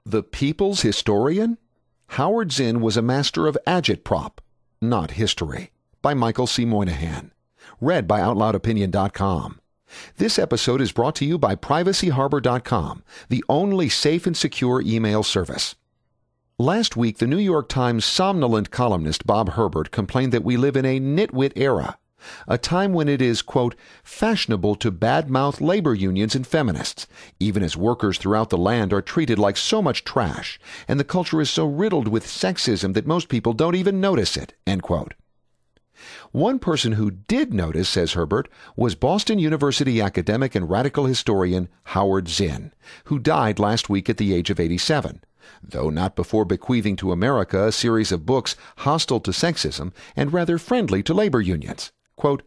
The People's Historian? Howard Zinn was a master of agitprop, not history, by Michael C. Moynihan. Read by OutLoudOpinion.com. This episode is brought to you by PrivacyHarbor.com, the only safe and secure email service. Last week, the New York Times somnolent columnist Bob Herbert complained that we live in a nitwit era, a time when it is, quote, fashionable to badmouth labor unions and feminists, even as workers throughout the land are treated like so much trash, and the culture is so riddled with sexism that most people don't even notice it, end quote. One person who did notice, says Herbert, was Boston University academic and radical historian Howard Zinn, who died last week at the age of 87. Though not before bequeathing to America a series of books hostile to sexism and rather friendly to labor unions. Quote,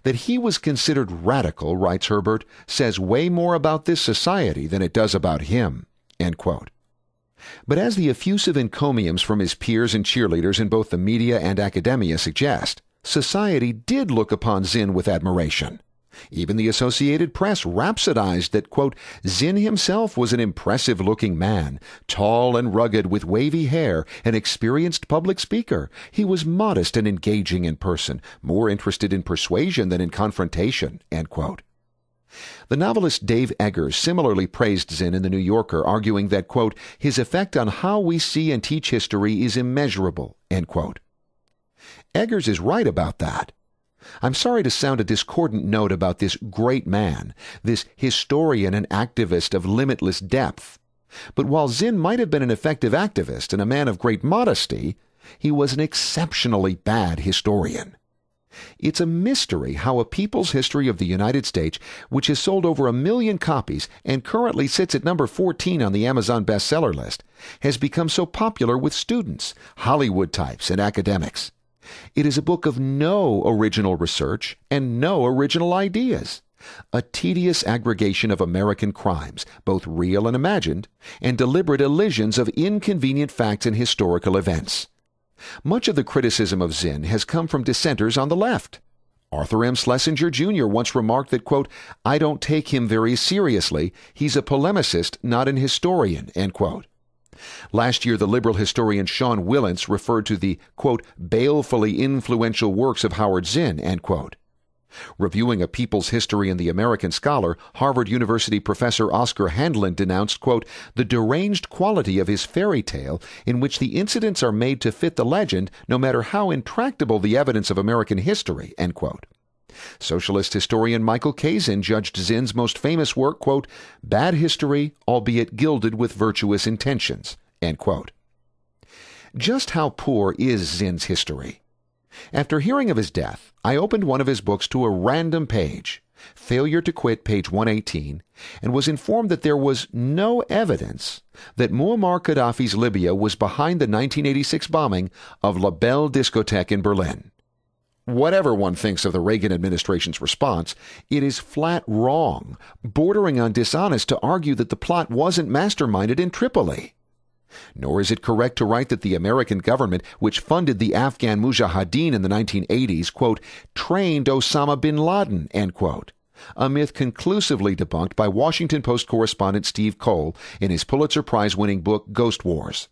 that he was considered radical, writes Herbert, says way more about this society than it does about him, end quote. But as the effusive encomiums from his peers and cheerleaders in both the media and academia suggest, society did look upon Zinn with admiration. Even the Associated Press rhapsodized that, quote, Zinn himself was an impressive-looking man, tall and rugged with wavy hair, an experienced public speaker. He was modest and engaging in person, more interested in persuasion than in confrontation, end quote. The novelist Dave Eggers similarly praised Zinn in The New Yorker, arguing that, quote, his effect on how we see and teach history is immeasurable, end quote. Eggers is right about that. I'm sorry to sound a discordant note about this great man, this historian and activist of limitless depth. But while Zinn might have been an effective activist and a man of great modesty, he was an exceptionally bad historian. It's a mystery how A People's History of the United States, which has sold over 1 million copies and currently sits at number 14 on the Amazon bestseller list, has become so popular with students, Hollywood types, and academics. It is a book of no original research and no original ideas. A tedious aggregation of American crimes, both real and imagined, and deliberate elisions of inconvenient facts and historical events. Much of the criticism of Zinn has come from dissenters on the left. Arthur M. Schlesinger Jr. once remarked that, quote, I don't take him very seriously. He's a polemicist, not an historian, end quote. Last year, the liberal historian Sean Willents referred to the, quote, balefully influential works of Howard Zinn, end quote. Reviewing A People's History in the American Scholar, Harvard University professor Oscar Handlin denounced, quote, the deranged quality of his fairy tale in which the incidents are made to fit the legend no matter how intractable the evidence of American history, end quote. Socialist historian Michael Kazin judged Zinn's most famous work, quote, bad history, albeit gilded with virtuous intentions, end quote. Just how poor is Zinn's history? After hearing of his death, I opened one of his books to a random page, Failure to Quit, page 118, and was informed that there was no evidence that Muammar Gaddafi's Libya was behind the 1986 bombing of La Belle Discotheque in Berlin. Whatever one thinks of the Reagan administration's response, it is flat wrong, bordering on dishonest to argue that the plot wasn't masterminded in Tripoli. Nor is it correct to write that the American government, which funded the Afghan Mujahideen in the 1980s, quote, trained Osama bin Laden, end quote. A myth conclusively debunked by Washington Post correspondent Steve Cole in his Pulitzer Prize-winning book Ghost Wars.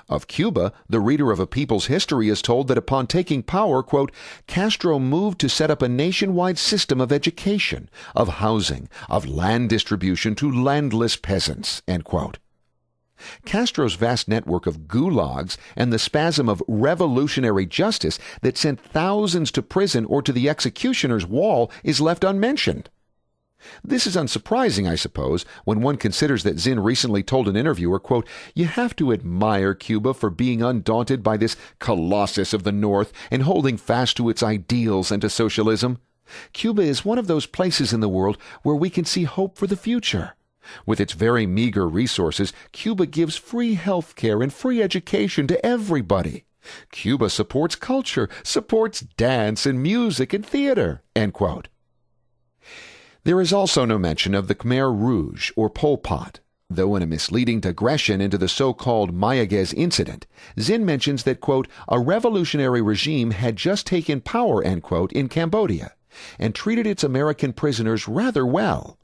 Of Cuba, the reader of A People's History is told that upon taking power, quote, Castro moved to set up a nationwide system of education, of housing, of land distribution to landless peasants, end quote. Castro's vast network of gulags and the spasm of revolutionary justice that sent thousands to prison or to the executioner's wall is left unmentioned. This is unsurprising, I suppose, when one considers that Zinn recently told an interviewer, quote, you have to admire Cuba for being undaunted by this colossus of the North and holding fast to its ideals and to socialism. Cuba is one of those places in the world where we can see hope for the future. With its very meager resources, Cuba gives free health care and free education to everybody. Cuba supports culture, supports dance and music and theater, end quote. There is also no mention of the Khmer Rouge or Pol Pot, though in a misleading digression into the so-called Mayaguez incident, Zinn mentions that, quote, a revolutionary regime had just taken power, end quote, in Cambodia, and treated its American prisoners rather well.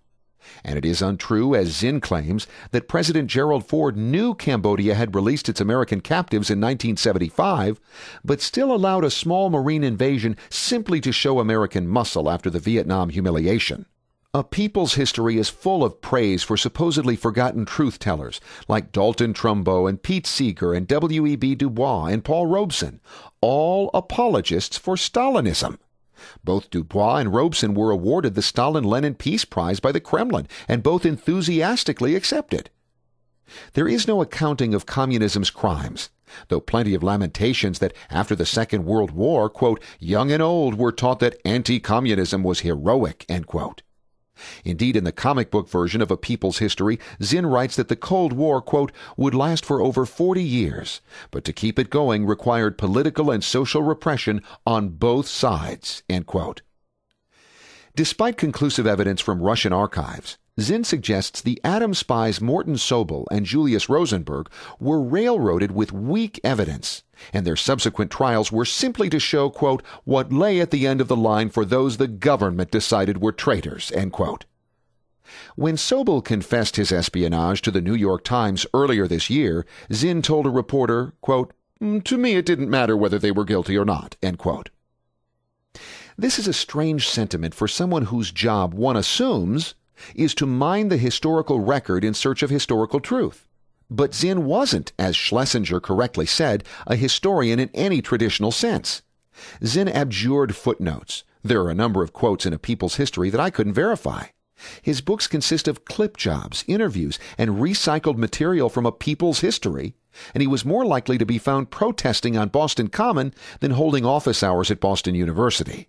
And it is untrue, as Zinn claims, that President Gerald Ford knew Cambodia had released its American captives in 1975, but still allowed a small Marine invasion simply to show American muscle after the Vietnam humiliation. A people's history is full of praise for supposedly forgotten truth-tellers like Dalton Trumbo and Pete Seeger and W.E.B. Du Bois and Paul Robeson, all apologists for Stalinism. Both Du Bois and Robeson were awarded the Stalin-Lenin Peace Prize by the Kremlin, and both enthusiastically accepted. There is no accounting of communism's crimes, though plenty of lamentations that after the Second World War, quote, young and old were taught that anti-communism was heroic, end quote. Indeed, in the comic book version of A People's History, Zinn writes that the Cold War, quote, would last for over 40 years, but to keep it going required political and social repression on both sides, end quote. Despite conclusive evidence from Russian archives, Zinn suggests the atom spies Morton Sobel and Julius Rosenberg were railroaded with weak evidence, and their subsequent trials were simply to show, quote, what lay at the end of the line for those the government decided were traitors, end quote. When Sobel confessed his espionage to the New York Times earlier this year, Zinn told a reporter, quote, to me it didn't matter whether they were guilty or not, end quote. This is a strange sentiment for someone whose job, one assumes, is to mine the historical record in search of historical truth. But Zinn wasn't, as Schlesinger correctly said, a historian in any traditional sense. Zinn abjured footnotes. There are a number of quotes in A People's History that I couldn't verify. His books consist of clip jobs, interviews, and recycled material from A People's History, and he was more likely to be found protesting on Boston Common than holding office hours at Boston University.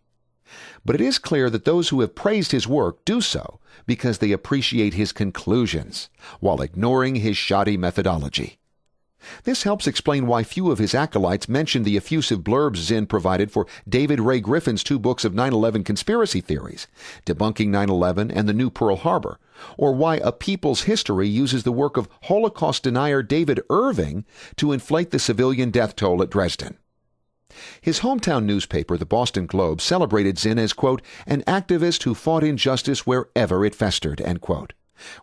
But it is clear that those who have praised his work do so because they appreciate his conclusions, while ignoring his shoddy methodology. This helps explain why few of his acolytes mention the effusive blurbs Zinn provided for David Ray Griffin's 2 books of 9/11 conspiracy theories, Debunking 9/11 and The New Pearl Harbor, or why A People's History uses the work of Holocaust denier David Irving to inflate the civilian death toll at Dresden. His hometown newspaper, the Boston Globe, celebrated Zinn as, quote, an activist who fought injustice wherever it festered, end quote,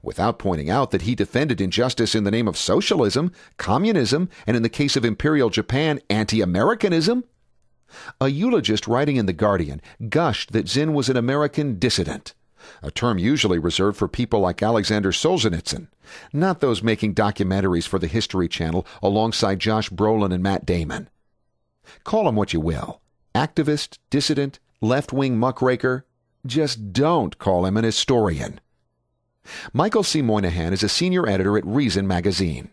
without pointing out that he defended injustice in the name of socialism, communism, and in the case of Imperial Japan, anti-Americanism. A eulogist writing in The Guardian gushed that Zinn was an American dissident, a term usually reserved for people like Alexander Solzhenitsyn, not those making documentaries for the History Channel alongside Josh Brolin and Matt Damon. Call him what you will, activist, dissident, left-wing muckraker, just don't call him an historian. Michael C. Moynihan is a senior editor at Reason magazine.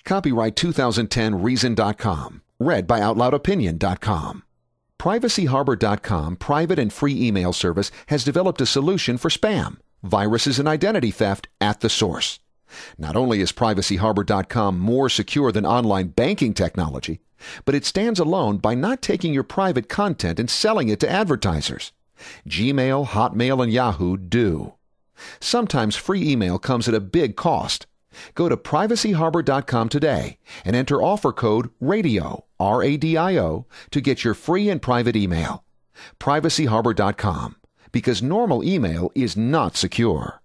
Copyright 2010 Reason.com, read by OutLoudOpinion.com. PrivacyHarbor.com private and free email service has developed a solution for spam, viruses, and identity theft at the source. Not only is PrivacyHarbor.com more secure than online banking technology, but it stands alone by not taking your private content and selling it to advertisers. Gmail, Hotmail, and Yahoo do. Sometimes free email comes at a big cost. Go to PrivacyHarbor.com today and enter offer code RADIO, R-A-D-I-O, to get your free and private email. PrivacyHarbor.com, because normal email is not secure.